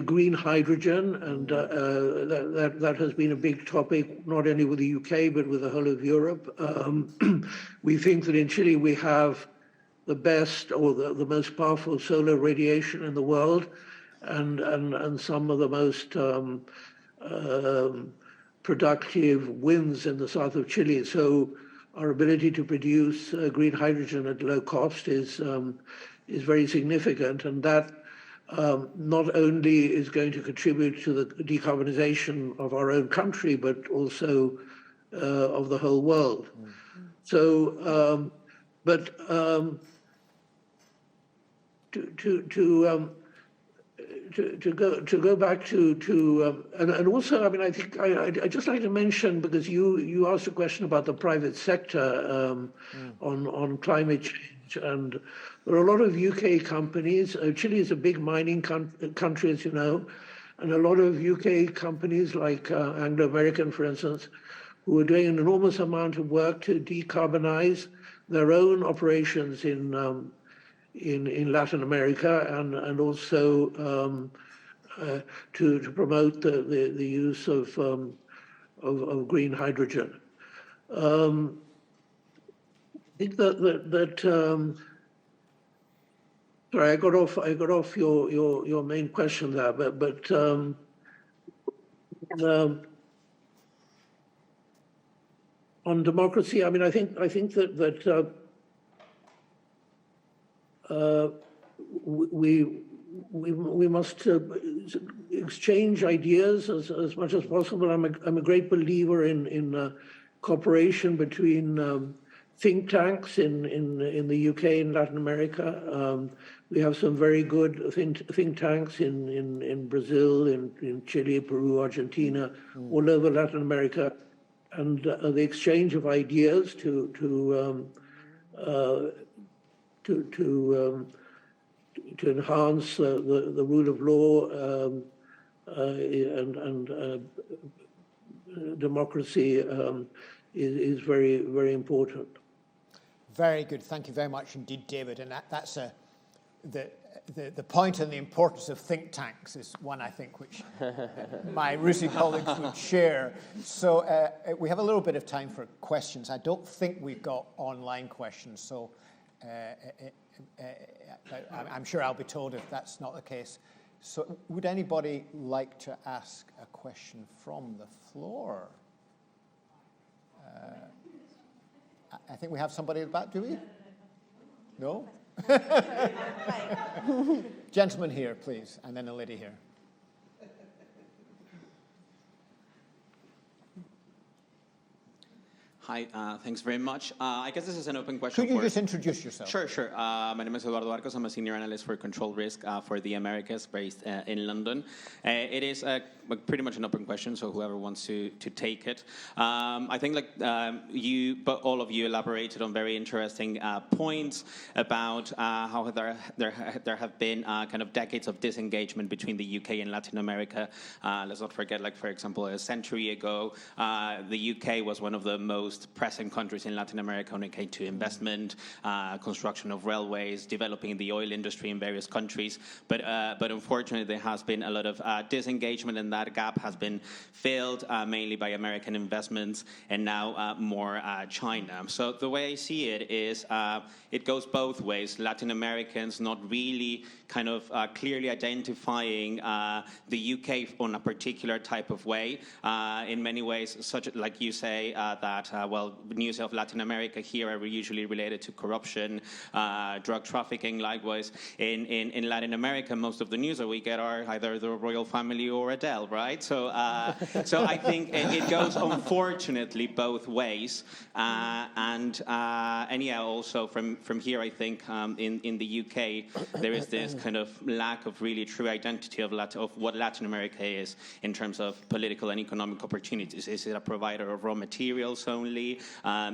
green hydrogen, and that has been a big topic, not only with the UK, but with the whole of Europe. We think that in Chile we have the best or the most powerful solar radiation in the world, and some of the most productive winds in the south of Chile. So our ability to produce green hydrogen at low cost is very significant, and that not only is going to contribute to the decarbonization of our own country, but also of the whole world. So, to go back to and also, I mean, I think I'd just like to mention, because you asked a question about the private sector on climate change, and there are a lot of UK companies. Chile is a big mining country, as you know, and a lot of UK companies like Anglo American, for instance, who are doing an enormous amount of work to decarbonize their own operations in Latin America, and also to promote the use of green hydrogen. I think that sorry, I got off your main question there, but on democracy, I mean, I think that we must exchange ideas as much as possible. I'm a great believer in cooperation between think tanks in the UK and Latin America. We have some very good think tanks in Brazil, in Chile, Peru, Argentina, all over Latin America, and the exchange of ideas to enhance the rule of law and democracy is very, very important. Very good. Thank you very much indeed, David. And that's the point and the importance of think tanks is one, I think, which my RUSI colleagues would share. So we have a little bit of time for questions. I don't think we've got online questions, so I'm sure I'll be told if that's not the case. So would anybody like to ask a question from the floor? I think we have somebody at the back, do we? No? Gentleman here, please, and then a lady here. Hi, thanks very much. I guess this is an open question. Could you just introduce yourself? Sure. My name is Eduardo Arcos. I'm a senior analyst for control risk for the Americas, based in London. It is pretty much an open question, so whoever wants to take it. I think but all of you elaborated on very interesting points about how there have been kind of decades of disengagement between the UK and Latin America. Let's not forget, like, for example, a century ago, the UK was one of the most pressing countries in Latin America when it came to investment, construction of railways, developing the oil industry in various countries. But unfortunately, there has been a lot of disengagement, and that gap has been filled mainly by American investments and now more China. So the way I see it is it goes both ways. Latin Americans not really kind of clearly identifying the UK on a particular type of way. In many ways, such like you say, that news of Latin America here are usually related to corruption, drug trafficking. Likewise, in Latin America, most of the news that we get are either the royal family or Adele, right? So I think it goes, unfortunately, both ways. And yeah, also from here, I think in the UK, there is this kind of lack of really true identity of what Latin America is in terms of political and economic opportunities. Is it a provider of raw materials only?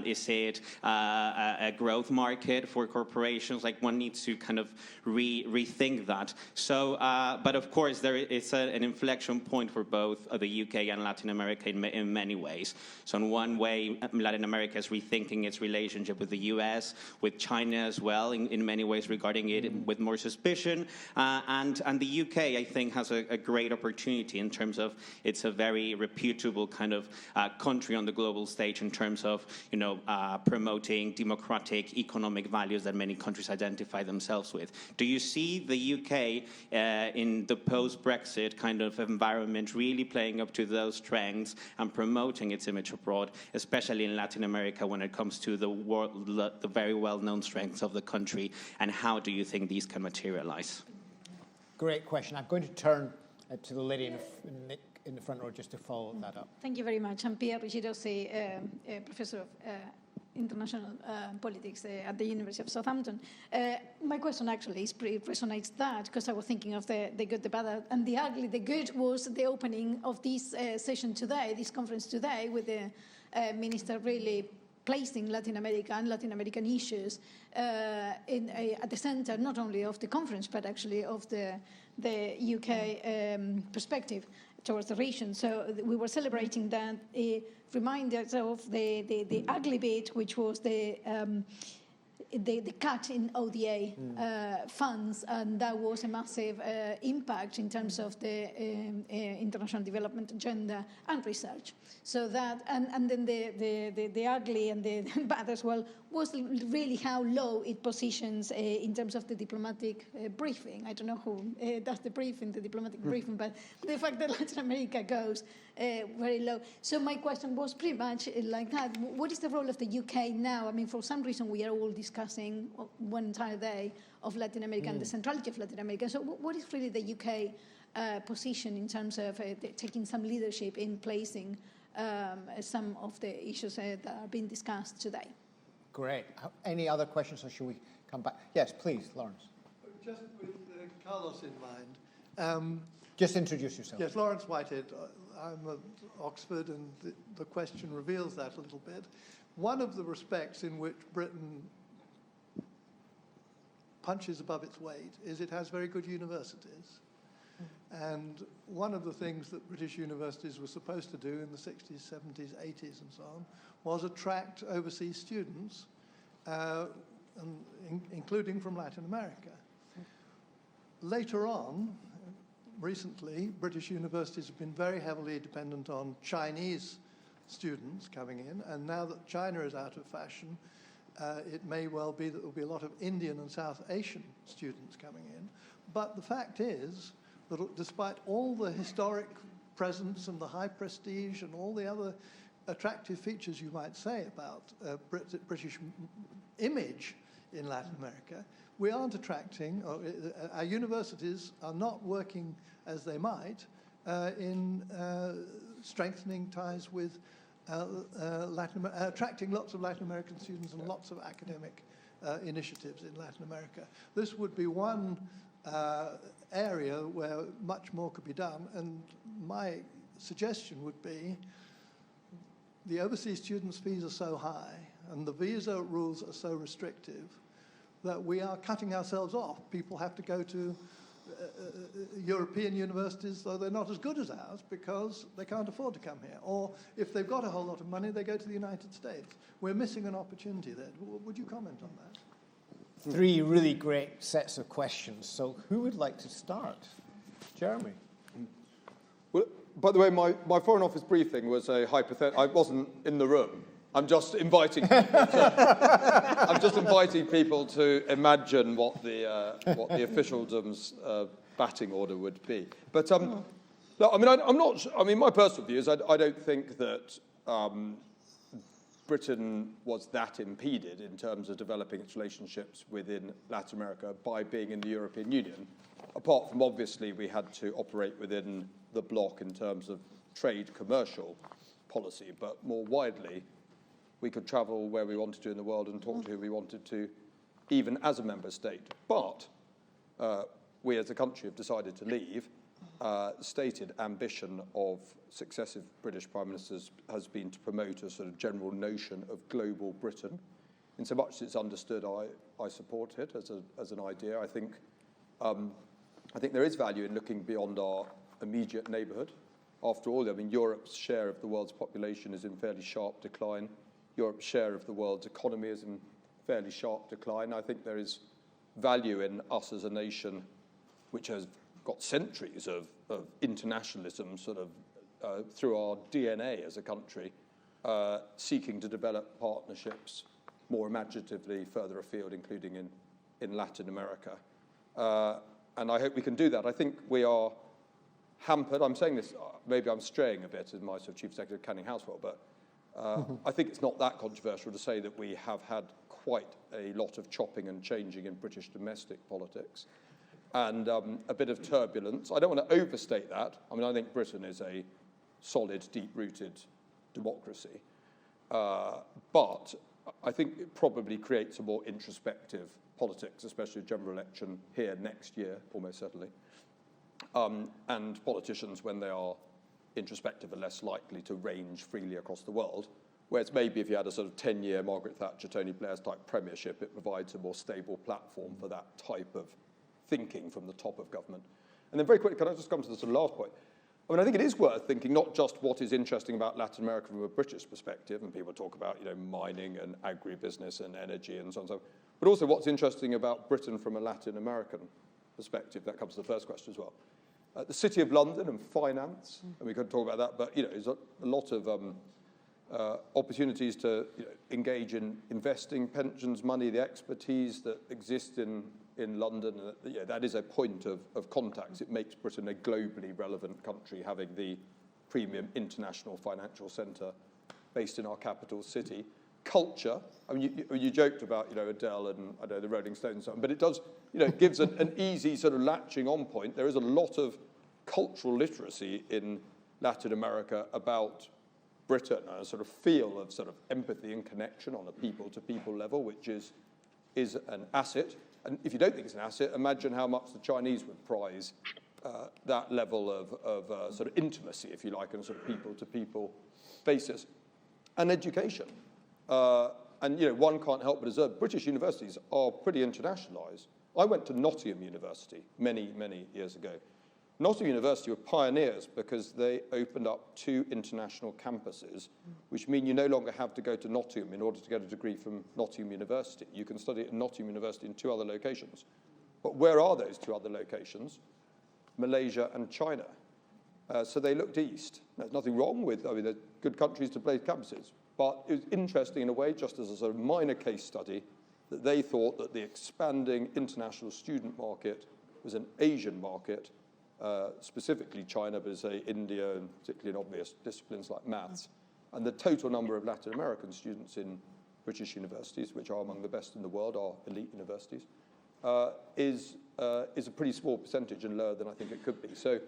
Is it a growth market for corporations? Like, one needs to kind of rethink that. So, but of course, there is an inflection point for both the UK and Latin America in many ways. So in one way, Latin America is rethinking its relationship with the US, with China as well, in many ways regarding it with more suspicion. And the UK, I think, has a great opportunity in terms of it's a very reputable kind of country on the global stage in terms of, promoting democratic economic values that many countries identify themselves with. Do you see the UK in the post-Brexit kind of environment really playing up to those strengths and promoting its image abroad, especially in Latin America when it comes to the very well-known strengths of the country, and how do you think these can materialize? Great question. I'm going to turn to the lady in the front row just to follow that up. Thank you very much. I'm Pia Rigirosi, Professor of International Politics at the University of Southampton. My question actually resonates that, because I was thinking of the good, the bad, and the ugly. The good was the opening of this session today, this conference today, with the minister really placing Latin America and Latin American issues at the center, not only of the conference, but actually of the UK perspective towards the region. So we were celebrating that. It reminded us of the ugly bit, which was the cut in ODA funds, and that was a massive impact in terms of the international development agenda and research. So that, and then the ugly and the bad as well was really how low it positions in terms of the diplomatic briefing. I don't know who does the briefing, the diplomatic briefing, but the fact that Latin America goes very low. So my question was pretty much like that. What is the role of the UK now? I mean, for some reason, we are all discussing one entire day of Latin America and the centrality of Latin America. So what is really the UK position in terms of taking some leadership in placing some of the issues that are being discussed today? Great. Any other questions, or should we come back? Yes, please, Lawrence. Just with Carlos in mind. Just introduce yourself. Yes, Lawrence Whitehead. I'm at Oxford, and the question reveals that a little bit. One of the respects in which Britain punches above its weight is it has very good universities. And one of the things that British universities were supposed to do in the 60s, 70s, 80s and so on was attract overseas students, including from Latin America. Later on, recently, British universities have been very heavily dependent on Chinese students coming in, and now that China is out of fashion, it may well be that there will be a lot of Indian and South Asian students coming in. But the fact is that despite all the historic presence and the high prestige and all the other attractive features you might say about British image in Latin America, we aren't attracting, our universities are not working as they might in strengthening ties with attracting lots of Latin American students and lots of academic initiatives in Latin America. This would be one area where much more could be done, and my suggestion would be the overseas students' fees are so high and the visa rules are so restrictive that we are cutting ourselves off. People have to go to European universities, though they're not as good as ours, because they can't afford to come here. Or if they've got a whole lot of money, they go to the United States. We're missing an opportunity there. Would you comment on that? 3 really great sets of questions. So who would like to start? Jeremy. Well, by the way, my Foreign Office briefing was a hypothetical. I wasn't in the room. I'm just inviting people to imagine what the officialdom's batting order would be. But no, I mean, I'm not. I mean, my personal view is I don't think that Britain was that impeded in terms of developing its relationships within Latin America by being in the European Union. Apart from obviously we had to operate within the bloc in terms of trade commercial policy, but more widely, we could travel where we wanted to in the world and talk to who we wanted to, even as a member state. But we as a country have decided to leave. Stated ambition of successive British Prime Ministers has been to promote a sort of general notion of global Britain. In so much as it's understood, I support it as an idea. I think there is value in looking beyond our immediate neighbourhood. After all, I mean, Europe's share of the world's population is in fairly sharp decline. Europe's share of the world's economy is in fairly sharp decline. I think there is value in us as a nation which has got centuries of internationalism sort of through our DNA as a country, seeking to develop partnerships more imaginatively further afield, including in Latin America. And I hope we can do that. I think we are hampered. I'm saying this, maybe I'm straying a bit in my sort of Chief Executive Canning Housewell, but I think it's not that controversial to say that we have had quite a lot of chopping and changing in British domestic politics and a bit of turbulence. I don't want to overstate that. I mean, I think Britain is a solid, deep-rooted democracy. But I think it probably creates a more introspective politics, especially a general election here next year, almost certainly. And politicians, when they are introspective, are less likely to range freely across the world, whereas maybe if you had a sort of 10-year Margaret Thatcher, Tony Blair's type premiership, it provides a more stable platform for that type of thinking from the top of government. And then very quickly, can I just come to the sort of last point? I mean, I think it is worth thinking not just what is interesting about Latin America from a British perspective, and people talk about, mining and agribusiness and energy and so on and so on, but also what's interesting about Britain from a Latin American perspective. That comes to the first question as well. The City of London and finance, and we could talk about that, but there's a lot of opportunities to engage in investing, pensions, money, the expertise that exists in London. That is a point of contacts. It makes Britain a globally relevant country, having the premium international financial centre based in our capital city. Culture, I mean, you joked about, Adele and I know the Rolling Stones and so on, but it does, it gives an easy sort of latching on point. There is a lot of cultural literacy in Latin America about Britain, a sort of feel of sort of empathy and connection on a people-to-people level, which is an asset. And if you don't think it's an asset, imagine how much the Chinese would prize that level of sort of intimacy, if you like, on a sort of people-to-people basis. And education. And one can't help but observe British universities are pretty internationalised. I went to Nottingham University many, many years ago. Nottingham University were pioneers because they opened up 2 international campuses, which mean you no longer have to go to Nottingham in order to get a degree from Nottingham University. You can study at Nottingham University in 2 other locations. But where are those 2 other locations? Malaysia and China. So they looked east. There's nothing wrong with, they're good countries to place campuses. But it was interesting in a way, just as a sort of minor case study, that they thought that the expanding international student market was an Asian market, specifically China, but say India, and particularly in obvious disciplines like maths. And the total number of Latin American students in British universities, which are among the best in the world, are elite universities, is a pretty small percentage and lower than I think it could be. So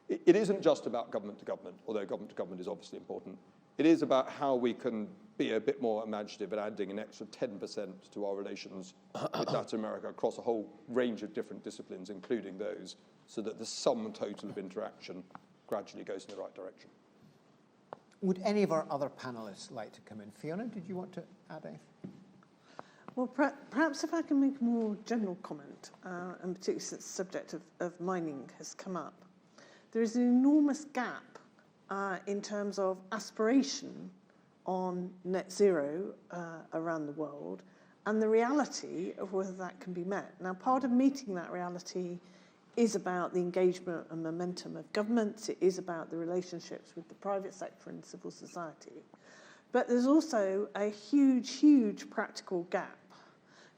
it isn't just about government to government, although government to government is obviously important. It is about how we can be a bit more imaginative and adding an extra 10% to our relations with Latin America across a whole range of different disciplines, including those, so that the sum total of interaction gradually goes in the right direction. Would any of our other panelists like to come in? Fiona, did you want to add anything? Well, perhaps if I can make a more general comment, and particularly since the subject of mining has come up, there is an enormous gap in terms of aspiration on net zero around the world and the reality of whether that can be met. Now, part of meeting that reality is about the engagement and momentum of governments. It is about the relationships with the private sector and civil society. But there's also a huge, huge practical gap.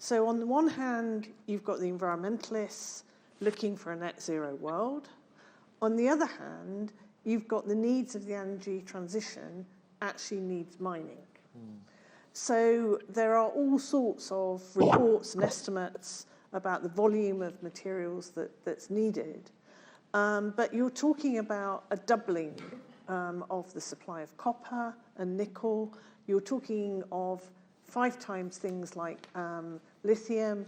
So on the one hand, you've got the environmentalists looking for a net zero world. On the other hand, you've got the needs of the energy transition actually needs mining. So there are all sorts of reports and estimates about the volume of materials that's needed. But you're talking about a doubling of the supply of copper and nickel. You're talking of 5 times things like lithium,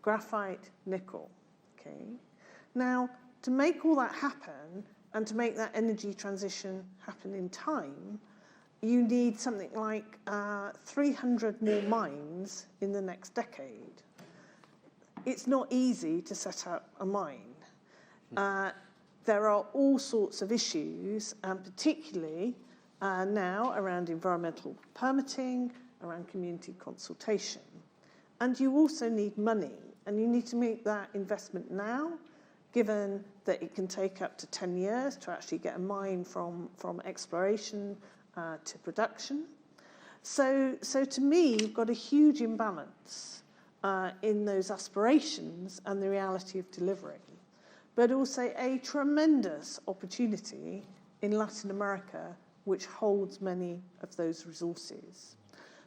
graphite, nickel. Okay. Now, to make all that happen and to make that energy transition happen in time, you need something like 300 more mines in the next decade. It's not easy to set up a mine. There are all sorts of issues, and particularly now around environmental permitting, around community consultation. And you also need money, and you need to make that investment now, given that it can take up to 10 years to actually get a mine from exploration to production. So to me, you've got a huge imbalance in those aspirations and the reality of delivery, but also a tremendous opportunity in Latin America, which holds many of those resources.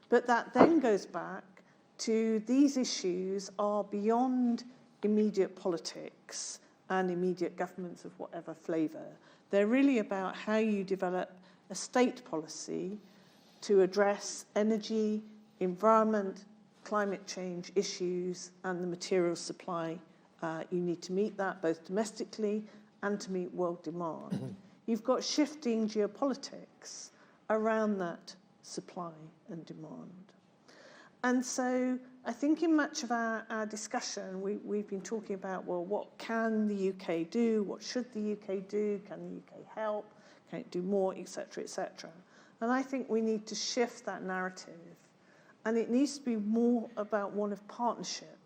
But that then goes back to these issues are beyond immediate politics and immediate governments of whatever flavour. They're really about how you develop a state policy to address energy, environment, climate change issues and the material supply. You need to meet that both domestically and to meet world demand. You've got shifting geopolitics around that supply and demand. And so I think in much of our discussion, we've been talking about, well, what can the UK do? What should the UK do? Can the UK help? Can it do more, et cetera, et cetera? And I think we need to shift that narrative. And it needs to be more about one of partnership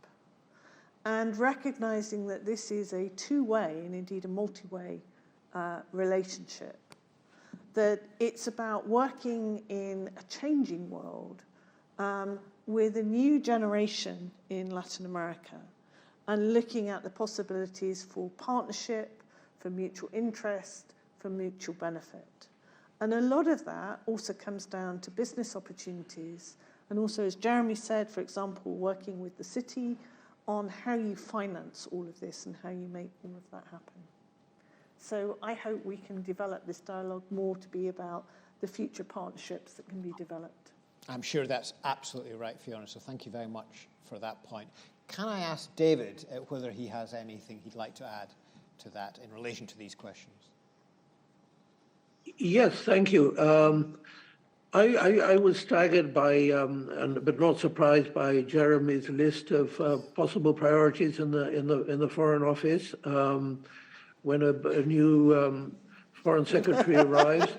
and recognizing that this is a two-way and indeed a multi-way relationship. That it's about working in a changing world with a new generation in Latin America and looking at the possibilities for partnership, for mutual interest, for mutual benefit. And a lot of that also comes down to business opportunities and also, as Jeremy said, for example, working with the city on how you finance all of this and how you make all of that happen. So I hope we can develop this dialogue more to be about the future partnerships that can be developed. I'm sure that's absolutely right, Fiona, so thank you very much for that point. Can I ask David whether he has anything he'd like to add to that in relation to these questions? Yes, thank you. I was staggered by, but not surprised by Jeremy's list of possible priorities in the Foreign Office when a new Foreign Secretary arrives.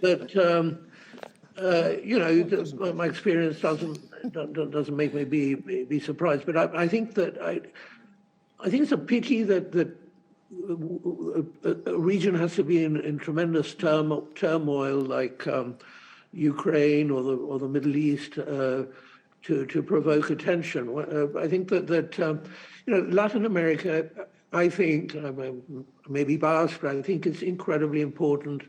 But you know, my experience doesn't make me be surprised. But I think it's a pity that a region has to be in tremendous turmoil like Ukraine or the Middle East to provoke attention. I think that you know, Latin America, I think, I may be biased, but I think it's incredibly important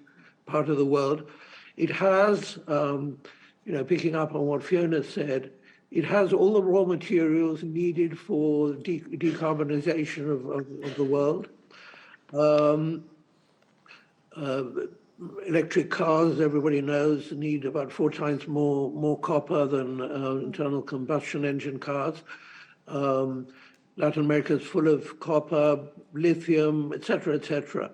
part of the world. It has, you know, picking up on what Fiona said, it has all the raw materials needed for decarbonization of the world. electric cars, everybody knows, need about 4 times more copper than internal combustion engine cars. Latin America is full of copper, lithium, et cetera, et cetera.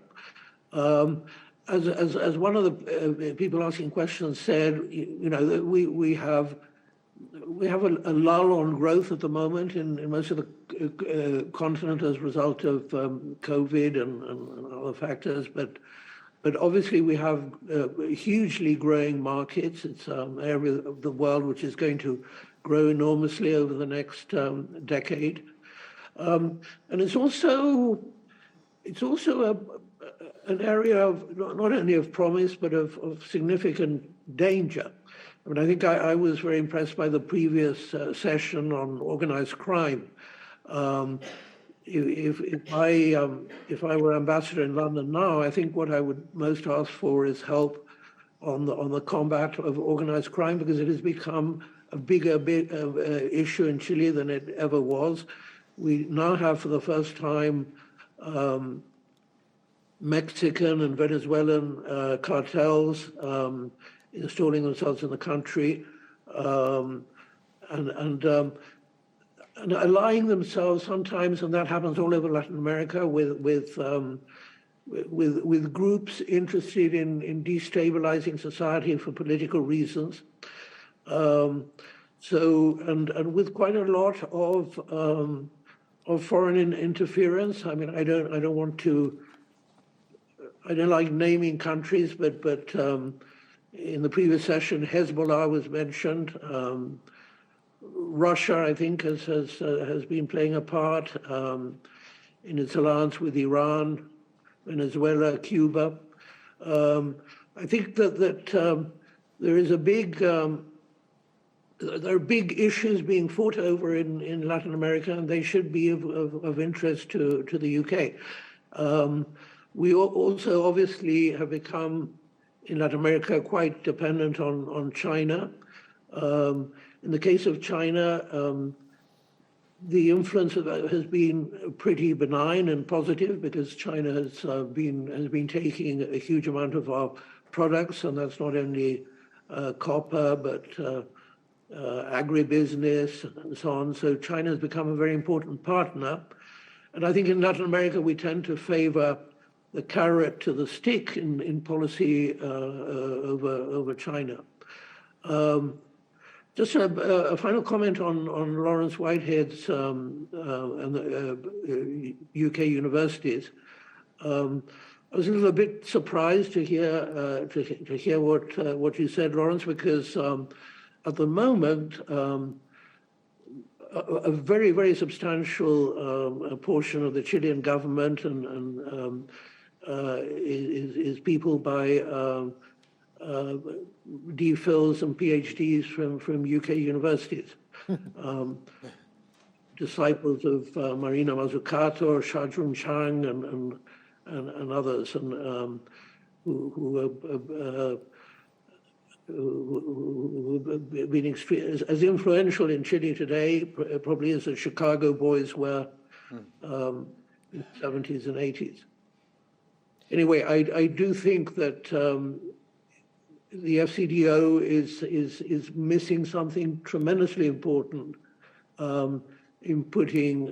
As one of the people asking questions said, you know, we have a lull on growth at the moment in most of the continent as a result of COVID and other factors, but obviously we have hugely growing markets. It's an area of the world which is going to grow enormously over the next decade. And it's also an area of not only of promise, but of significant danger. I mean, I think I was very impressed by the previous session on organized crime. If I were ambassador in London now, I think what I would most ask for is help on the combat of organized crime, because it has become a bigger issue in Chile than it ever was. We now have, for the first time, Mexican and Venezuelan cartels installing themselves in the country and allying themselves sometimes, and that happens all over Latin America, with groups interested in destabilizing society for political reasons. And with quite a lot of foreign interference. I mean, I don't like naming countries, but in the previous session, Hezbollah was mentioned. Russia, I think, has been playing a part in its alliance with Iran, Venezuela, Cuba. I think that there is there are big issues being fought over in Latin America, and they should be of interest to the UK. We also obviously have become, in Latin America, quite dependent on China. In the case of China, the influence of that has been pretty benign and positive, because China has been taking a huge amount of our products, and that's not only copper, but agribusiness and so on. So China has become a very important partner. And I think in Latin America, we tend to favor the carrot to the stick in policy over China. Just a final comment on Lawrence Whitehead's and the UK universities. I was a little bit surprised to hear what you said, Lawrence, because at the moment, a very, very substantial portion of the Chilean government is people by DPhils and PhDs from UK universities, disciples of Marina Mazzucato, Shajun Chang, and others, and who have been as influential in Chile today, probably as the Chicago boys were in the 70s and 80s. Anyway, I do think that the FCDO is missing something tremendously important in putting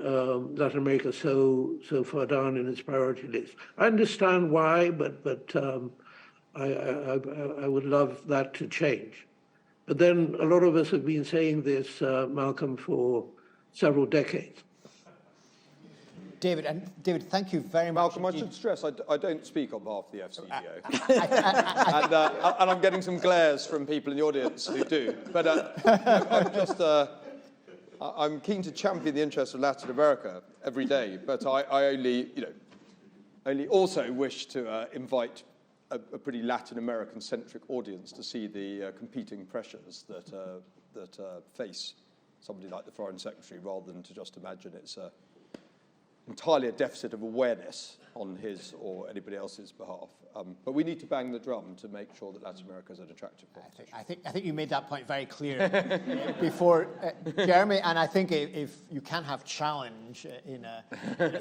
Latin America so far down in its priority list. I understand why, but I would love that to change. But then a lot of us have been saying this, Malcolm, for several decades. David, thank you very much. Malcolm, I should stress, I don't speak on behalf of the FCDO. And I'm getting some glares from people in the audience who do. But I'm keen to champion the interests of Latin America every day. But I only also wish to invite a pretty Latin American-centric audience to see the competing pressures that face somebody like the Foreign Secretary, rather than to just imagine it's entirely a deficit of awareness on his or anybody else's behalf. But we need to bang the drum to make sure that Latin America is an attractive proposition. I think you made that point very clear before, Jeremy, and I think if you can have challenge in a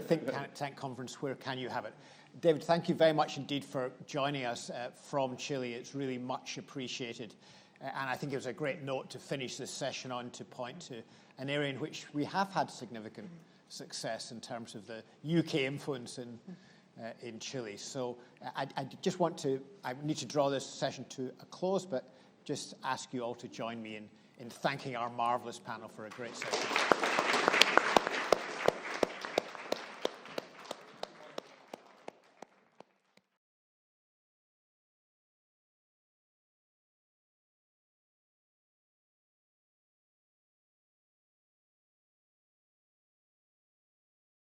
think tank conference, where can you have it? David, thank you very much indeed for joining us from Chile. It's really much appreciated. And I think it was a great note to finish this session on, to point to an area in which we have had significant success in terms of the UK influence in Chile. So I need to draw this session to a close, but just ask you all to join me in thanking our marvellous panel for a great session.